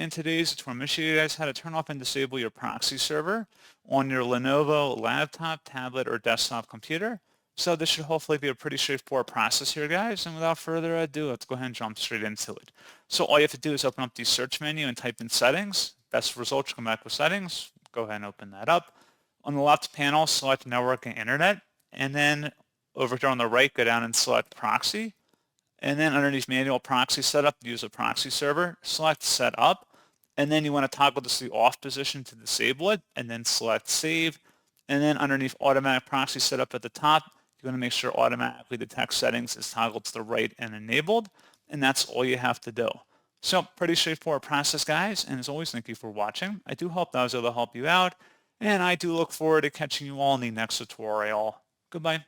In today's tutorial, I'm going to show you guys how to turn off and disable your proxy server on your Lenovo laptop, tablet, or desktop computer. So this should hopefully be a pretty straightforward process here, guys. And without further ado, let's go ahead and jump straight into it. So all you have to do is open up the search menu and type in settings. Best results come back with settings. Go ahead and open that up. On the left panel, select network and internet. And then over here on the right, go down and select proxy. And then underneath manual proxy setup, use a proxy server, select setup. And then you want to toggle this to the off position to disable it, and then select save. And then underneath automatic proxy setup at the top, you want to make sure automatically detect settings is toggled to the right and enabled. And that's all you have to do. So pretty straightforward process, guys. And as always, thank you for watching. I do hope that I was able to help you out. And I do look forward to catching you all in the next tutorial. Goodbye.